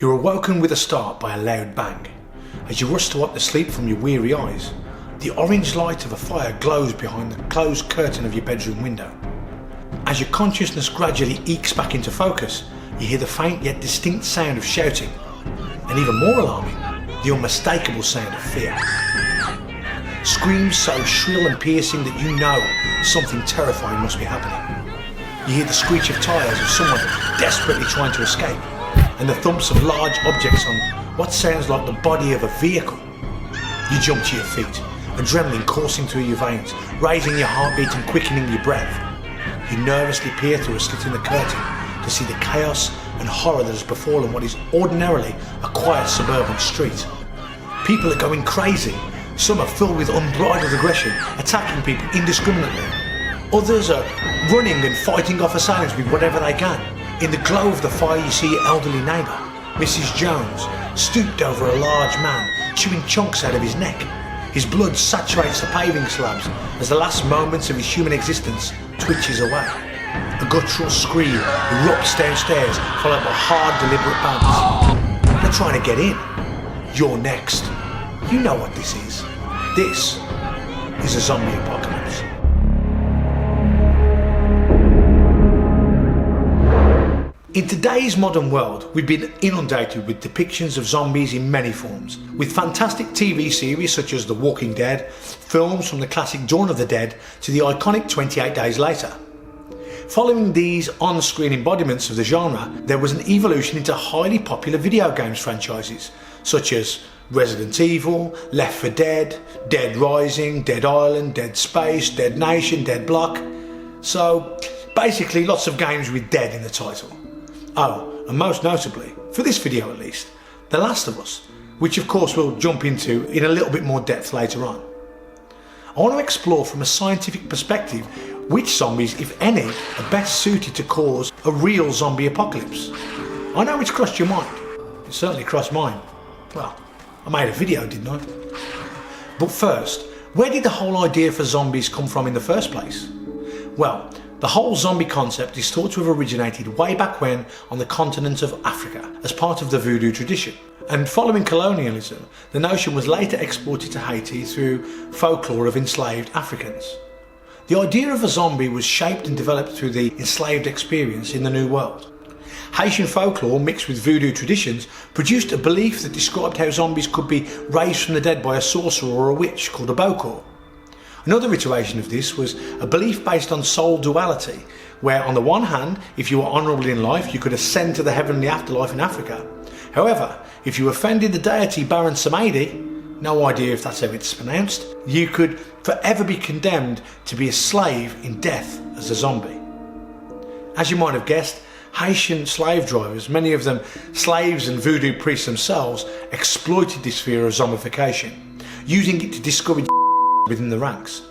You're awoken with a start by a loud bang. As you rush to wipe the sleep from your weary eyes, the orange light of a fire glows behind the closed curtain of your bedroom window. As your consciousness gradually ekes back into focus, you hear the faint yet distinct sound of shouting, and even more alarming, the unmistakable sound of fear. Screams so shrill and piercing that you know something terrifying must be happening. You hear the screech of tyres of someone desperately trying to escape, and the thumps of large objects on what sounds like the body of a vehicle. You jump to your feet, adrenaline coursing through your veins, raising your heartbeat and quickening your breath. You nervously peer through a slit in the curtain to see the chaos and horror that has befallen what is ordinarily a quiet suburban street. People are going crazy. Some are filled with unbridled aggression, attacking people indiscriminately. Others are running and fighting off assailants with whatever they can. In the glow of the fire, you see your elderly neighbour, Mrs. Jones, stooped over a large man, chewing chunks out of his neck. His blood saturates the paving slabs as the last moments of his human existence twitches away. A guttural scream erupts downstairs, followed by hard, deliberate bounce. They're trying to get in. You're next. You know what this is. This is a zombie apocalypse. In today's modern world, we've been inundated with depictions of zombies in many forms, with fantastic TV series such as The Walking Dead, films from the classic Dawn of the Dead to the iconic 28 Days Later. Following these on-screen embodiments of the genre, there was an evolution into highly popular video games franchises, such as Resident Evil, Left 4 Dead, Dead Rising, Dead Island, Dead Space, Dead Nation, Dead Block. So, basically lots of games with dead in the title. Oh, and most notably, for this video at least, The Last of Us, which of course we'll jump into in a little bit more depth later on. I want to explore from a scientific perspective which zombies, if any, are best suited to cause a real zombie apocalypse. I know it's crossed your mind. It certainly crossed mine. Well, I made a video, didn't I? But first, where did the whole idea for zombies come from in the first place? Well, the whole zombie concept is thought to have originated way back when on the continent of Africa as part of the voodoo tradition. And following colonialism, the notion was later exported to Haiti through folklore of enslaved Africans. The idea of a zombie was shaped and developed through the enslaved experience in the New World. Haitian folklore mixed with voodoo traditions produced a belief that described how zombies could be raised from the dead by a sorcerer or a witch called a bokor. Another iteration of this was a belief based on soul duality, where on the one hand, if you were honourable in life, you could ascend to the heavenly afterlife in Africa. However, if you offended the deity Baron Samedi, no idea if that's how it's pronounced, you could forever be condemned to be a slave in death as a zombie. As you might have guessed, Haitian slave drivers, many of them slaves and voodoo priests themselves, exploited this fear of zombification, using it to discourage within the ranks.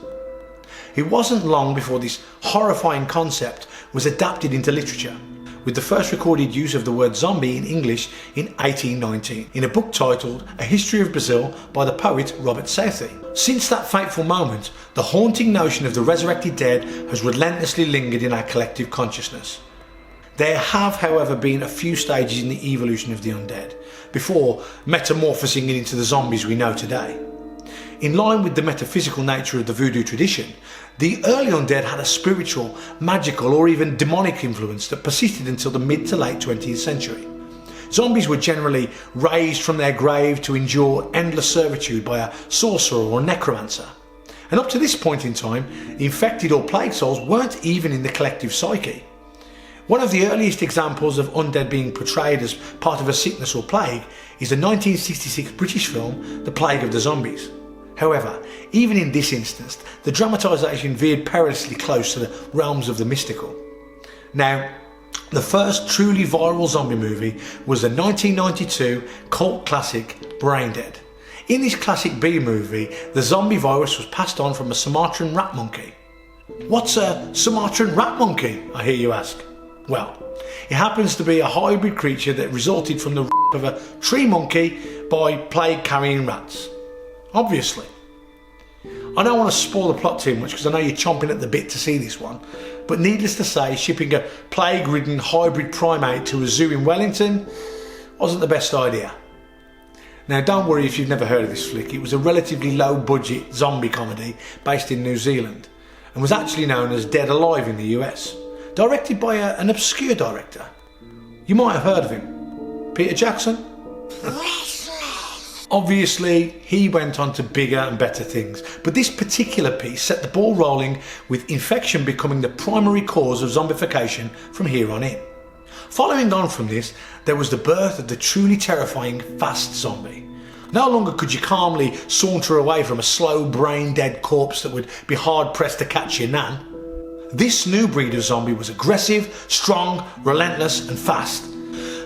It wasn't long before this horrifying concept was adapted into literature, with the first recorded use of the word zombie in English in 1819, in a book titled A History of Brazil by the poet Robert Southey. Since that fateful moment, the haunting notion of the resurrected dead has relentlessly lingered in our collective consciousness. There have, however, been a few stages in the evolution of the undead, before metamorphosing into the zombies we know today. In line with the metaphysical nature of the voodoo tradition, the early undead had a spiritual, magical or even demonic influence that persisted until the mid to late 20th century. Zombies were generally raised from their grave to endure endless servitude by a sorcerer or necromancer. And up to this point in time, infected or plague souls weren't even in the collective psyche. One of the earliest examples of undead being portrayed as part of a sickness or plague is the 1966 British film The Plague of the Zombies. However, even in this instance, the dramatisation veered perilously close to the realms of the mystical. Now, the first truly viral zombie movie was the 1992 cult classic Brain Dead. In this classic B movie, the zombie virus was passed on from a Sumatran rat monkey. What's a Sumatran rat monkey, I hear you ask? Well, it happens to be a hybrid creature that resulted from the of a tree monkey by plague-carrying rats. Obviously. I don't want to spoil the plot too much because I know you're chomping at the bit to see this one, but needless to say, shipping a plague-ridden hybrid primate to a zoo in Wellington, wasn't the best idea. Now don't worry if you've never heard of this flick. It was a relatively low budget zombie comedy based in New Zealand and was actually known as Dead Alive in the US, directed by an obscure director. You might have heard of him, Peter Jackson? Obviously, he went on to bigger and better things, but this particular piece set the ball rolling with infection becoming the primary cause of zombification from here on in. Following on from this, there was the birth of the truly terrifying fast zombie. No longer could you calmly saunter away from a slow brain-dead corpse that would be hard-pressed to catch your nan. This new breed of zombie was aggressive, strong, relentless and fast.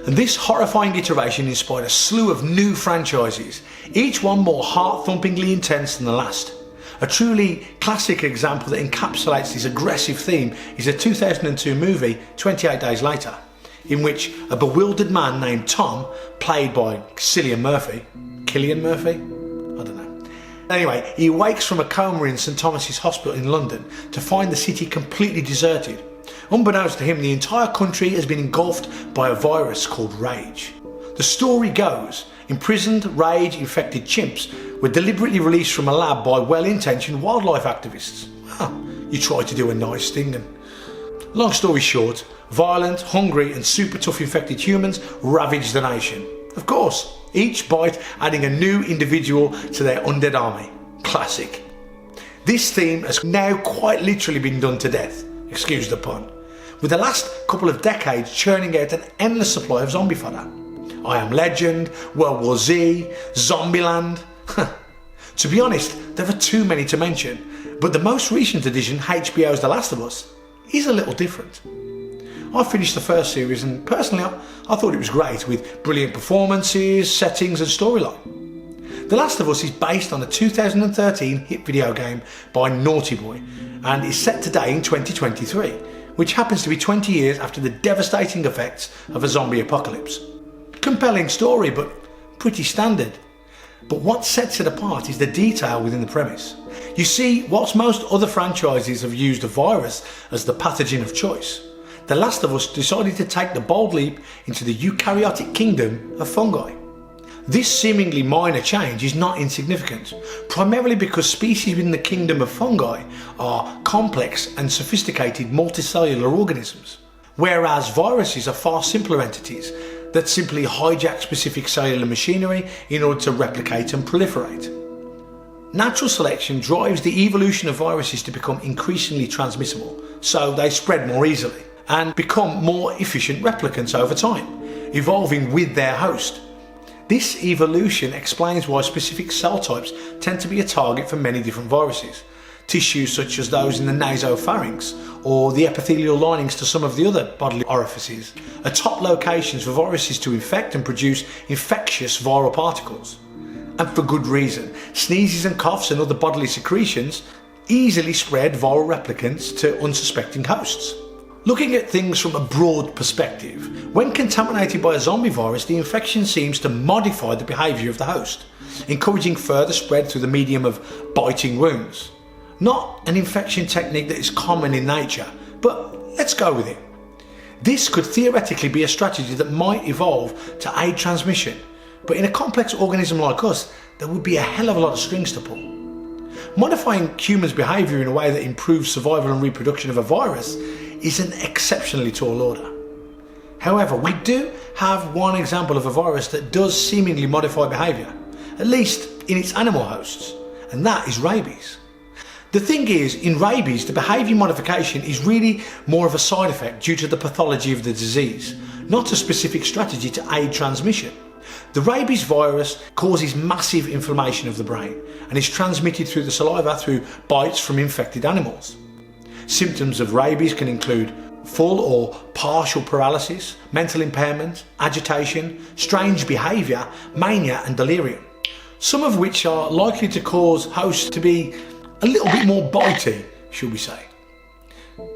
And this horrifying iteration inspired a slew of new franchises, each one more heart-thumpingly intense than the last. A truly classic example that encapsulates this aggressive theme is a 2002 movie, 28 Days Later, in which a bewildered man named Tom, played by Cillian Murphy, I don't know. Anyway, he awakes from a coma in St Thomas's Hospital in London to find the city completely deserted. Unbeknownst to him, the entire country has been engulfed by a virus called Rage. The story goes, imprisoned, rage-infected chimps were deliberately released from a lab by well-intentioned wildlife activists. Well, you try to do a nice thing and... Long story short, violent, hungry and super tough infected humans ravage the nation. Of course, each bite adding a new individual to their undead army. Classic. This theme has now quite literally been done to death, excuse the pun, with the last couple of decades churning out an endless supply of zombie fodder. I Am Legend, World War Z, Zombieland. To be honest, there are too many to mention, but the most recent edition, HBO's The Last of Us, is a little different. I finished the first series and personally I thought it was great, with brilliant performances, settings and storyline. The Last of Us is based on a 2013 hit video game by Naughty Boy and is set today in 2023, which happens to be 20 years after the devastating effects of a zombie apocalypse. Compelling story, but pretty standard. But what sets it apart is the detail within the premise. You see, whilst most other franchises have used a virus as the pathogen of choice, The Last of Us decided to take the bold leap into the eukaryotic kingdom of fungi. This seemingly minor change is not insignificant, primarily because species within the kingdom of fungi are complex and sophisticated multicellular organisms, whereas viruses are far simpler entities that simply hijack specific cellular machinery in order to replicate and proliferate. Natural selection drives the evolution of viruses to become increasingly transmissible, so they spread more easily and become more efficient replicants over time, evolving with their host. This evolution explains why specific cell types tend to be a target for many different viruses. Tissues such as those in the nasopharynx or the epithelial linings to some of the other bodily orifices are top locations for viruses to infect and produce infectious viral particles. And for good reason. Sneezes and coughs and other bodily secretions easily spread viral replicants to unsuspecting hosts. Looking at things from a broad perspective, when contaminated by a zombie virus, the infection seems to modify the behaviour of the host, encouraging further spread through the medium of biting wounds. Not an infection technique that is common in nature, but let's go with it. This could theoretically be a strategy that might evolve to aid transmission, but in a complex organism like us, there would be a hell of a lot of strings to pull. Modifying humans' behaviour in a way that improves survival and reproduction of a virus is an exceptionally tall order. However, we do have one example of a virus that does seemingly modify behaviour, at least in its animal hosts, and that is rabies. The thing is, in rabies, the behaviour modification is really more of a side effect due to the pathology of the disease, not a specific strategy to aid transmission. The rabies virus causes massive inflammation of the brain and is transmitted through the saliva through bites from infected animals. Symptoms of rabies can include full or partial paralysis, mental impairment, agitation, strange behaviour, mania and delirium, some of which are likely to cause hosts to be a little bit more bitey, should we say.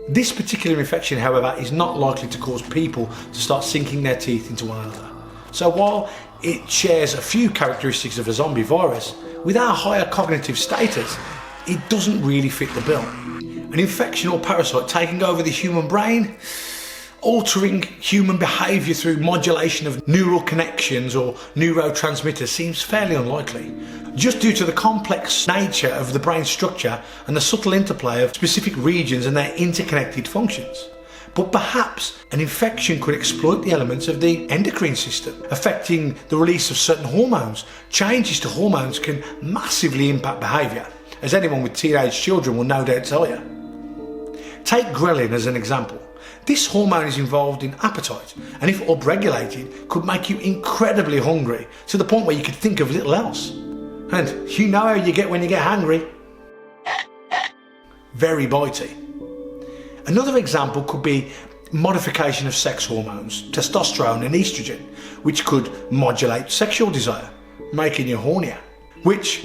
This particular infection, however, is not likely to cause people to start sinking their teeth into one another. So while it shares a few characteristics of a zombie virus, with our higher cognitive status, it doesn't really fit the bill. An infection or parasite taking over the human brain? altering human behaviour through modulation of neural connections or neurotransmitters seems fairly unlikely, just due to the complex nature of the brain structure and the subtle interplay of specific regions and their interconnected functions. But perhaps an infection could exploit the elements of the endocrine system, affecting the release of certain hormones. Changes to hormones can massively impact behaviour, as anyone with teenage children will no doubt tell you. Take ghrelin as an example. This hormone is involved in appetite, and if upregulated, could make you incredibly hungry, to the point where you could think of little else. And you know how you get when you get hungry. Very bitey. Another example could be modification of sex hormones, testosterone and estrogen, which could modulate sexual desire, making you hornier, which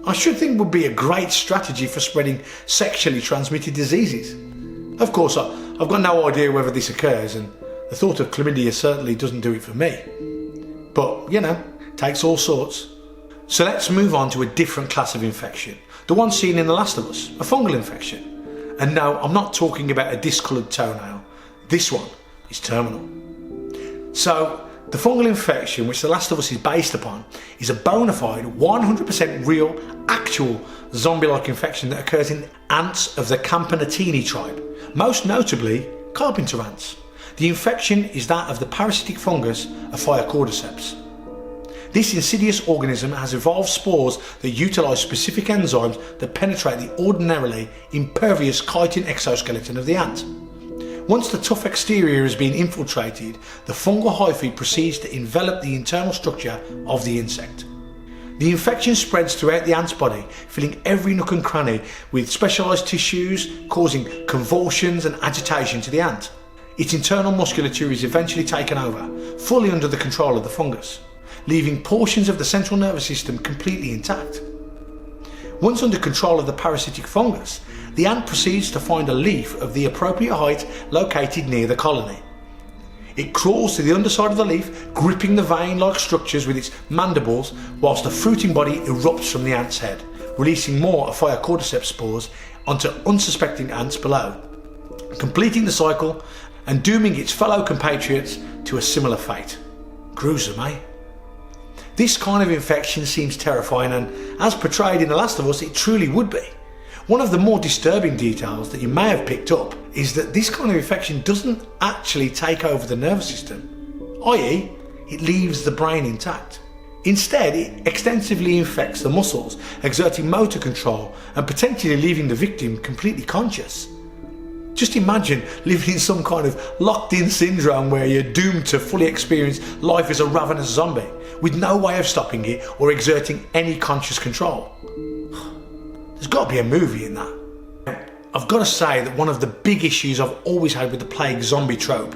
I should think would be a great strategy for spreading sexually transmitted diseases. Of course, I've got no idea whether this occurs, and the thought of chlamydia certainly doesn't do it for me. But, you know, takes all sorts. So let's move on to a different class of infection, the one seen in The Last of Us, a fungal infection. And no, I'm not talking about a discoloured toenail. This one is terminal. So, the fungal infection, which The Last of Us is based upon, is a bona fide, 100% real, actual zombie-like infection that occurs in ants of the Campanatini tribe, most notably carpenter ants. The infection is that of the parasitic fungus Cordyceps. This insidious organism has evolved spores that utilise specific enzymes that penetrate the ordinarily impervious chitin exoskeleton of the ant. Once the tough exterior has been infiltrated, the fungal hyphae proceeds to envelop the internal structure of the insect. The infection spreads throughout the ant's body, filling every nook and cranny with specialised tissues, causing convulsions and agitation to the ant. Its internal musculature is eventually taken over, fully under the control of the fungus, leaving portions of the central nervous system completely intact. Once under control of the parasitic fungus, the ant proceeds to find a leaf of the appropriate height located near the colony. It crawls to the underside of the leaf, gripping the vein-like structures with its mandibles, whilst the fruiting body erupts from the ant's head, releasing more Cordyceps spores onto unsuspecting ants below, completing the cycle and dooming its fellow compatriots to a similar fate. Gruesome, eh? This kind of infection seems terrifying, and as portrayed in The Last of Us, it truly would be. One of the more disturbing details that you may have picked up is that this kind of infection doesn't actually take over the nervous system, i.e., it leaves the brain intact. Instead, it extensively infects the muscles, exerting motor control and potentially leaving the victim completely conscious. Just imagine living in some kind of locked-in syndrome where you're doomed to fully experience life as a ravenous zombie, with no way of stopping it or exerting any conscious control. There's got to be a movie in that. I've got to say that one of the big issues I've always had with the plague zombie trope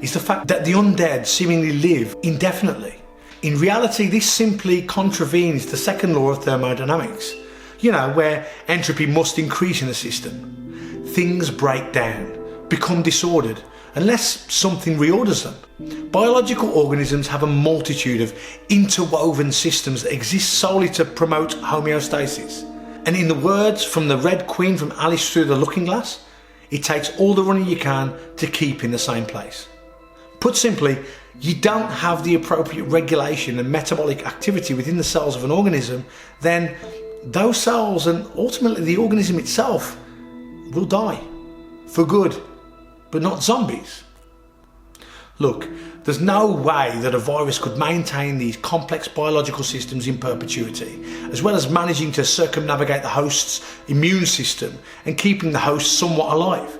is the fact that the undead seemingly live indefinitely. In reality, this simply contravenes the second law of thermodynamics, you know, where entropy must increase in the system. Things break down, become disordered, unless something reorders them. Biological organisms have a multitude of interwoven systems that exist solely to promote homeostasis. And in the words from the Red Queen from Alice Through the Looking Glass, it takes all the running you can to keep in the same place. Put simply, you don't have the appropriate regulation and metabolic activity within the cells of an organism, then those cells and ultimately the organism itself will die. For good, but not zombies. Look, there's no way that a virus could maintain these complex biological systems in perpetuity, as well as managing to circumnavigate the host's immune system and keeping the host somewhat alive.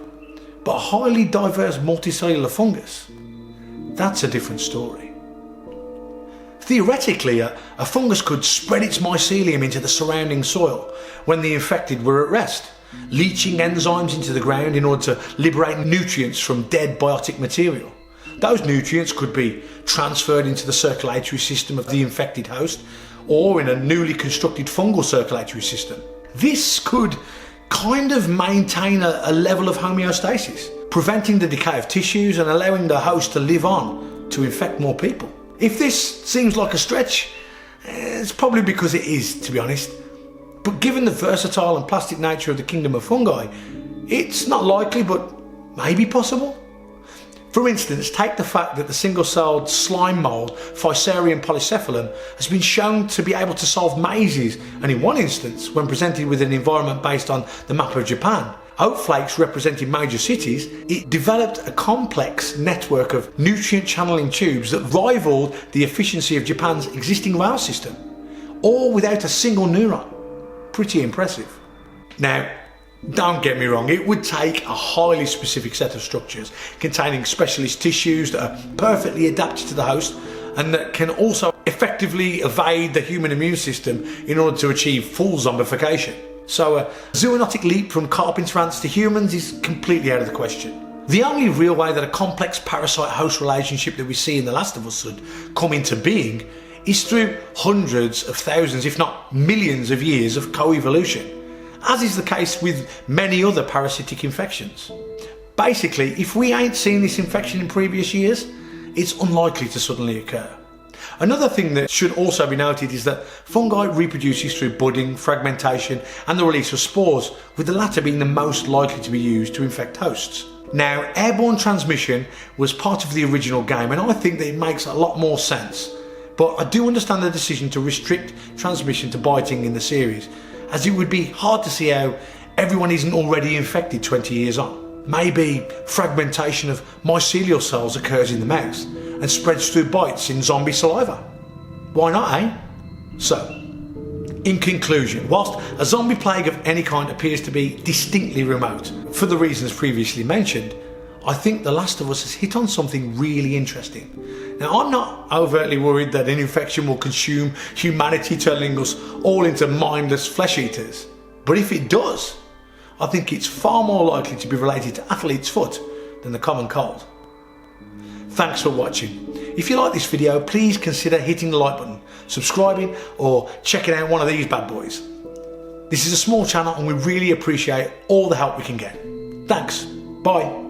But a highly diverse multicellular fungus, that's a different story. Theoretically, a fungus could spread its mycelium into the surrounding soil when the infected were at rest, leaching enzymes into the ground in order to liberate nutrients from dead biotic material. Those nutrients could be transferred into the circulatory system of the infected host, or in a newly constructed fungal circulatory system. This could kind of maintain a level of homeostasis, preventing the decay of tissues and allowing the host to live on to infect more people. If this seems like a stretch, it's probably because it is, to be honest. But given the versatile and plastic nature of the kingdom of fungi, it's not likely, but maybe possible. For instance, take the fact that the single-celled slime mould Fusarium polycephalum has been shown to be able to solve mazes, and in one instance, when presented with an environment based on the map of Japan, oat flakes representing major cities, it developed a complex network of nutrient channeling tubes that rivaled the efficiency of Japan's existing rail system, all without a single neuron. Pretty impressive. Now, don't get me wrong, it would take a highly specific set of structures containing specialist tissues that are perfectly adapted to the host and that can also effectively evade the human immune system in order to achieve full zombification. So a zoonotic leap from carpenter ants to humans is completely out of the question. The only real way that a complex parasite-host relationship that we see in The Last of Us would come into being is through hundreds of thousands, if not millions of years of co-evolution, as is the case with many other parasitic infections. Basically, if we ain't seen this infection in previous years, it's unlikely to suddenly occur. Another thing that should also be noted is that fungi reproduces through budding, fragmentation and the release of spores, with the latter being the most likely to be used to infect hosts. Now, airborne transmission was part of the original game, and I think that it makes a lot more sense. But I do understand the decision to restrict transmission to biting in the series, as it would be hard to see how everyone isn't already infected 20 years on. Maybe fragmentation of mycelial cells occurs in the mouth and spreads through bites in zombie saliva. Why not, eh? So, in conclusion, whilst a zombie plague of any kind appears to be distinctly remote, for the reasons previously mentioned, I think The Last of Us has hit on something really interesting. Now, I'm not overtly worried that an infection will consume humanity, turning us all into mindless flesh eaters. But if it does, I think it's far more likely to be related to athlete's foot than the common cold. Thanks for watching. If you like this video, please consider hitting the like button, subscribing, or checking out one of these bad boys. This is a small channel and we really appreciate all the help we can get. Thanks. Bye.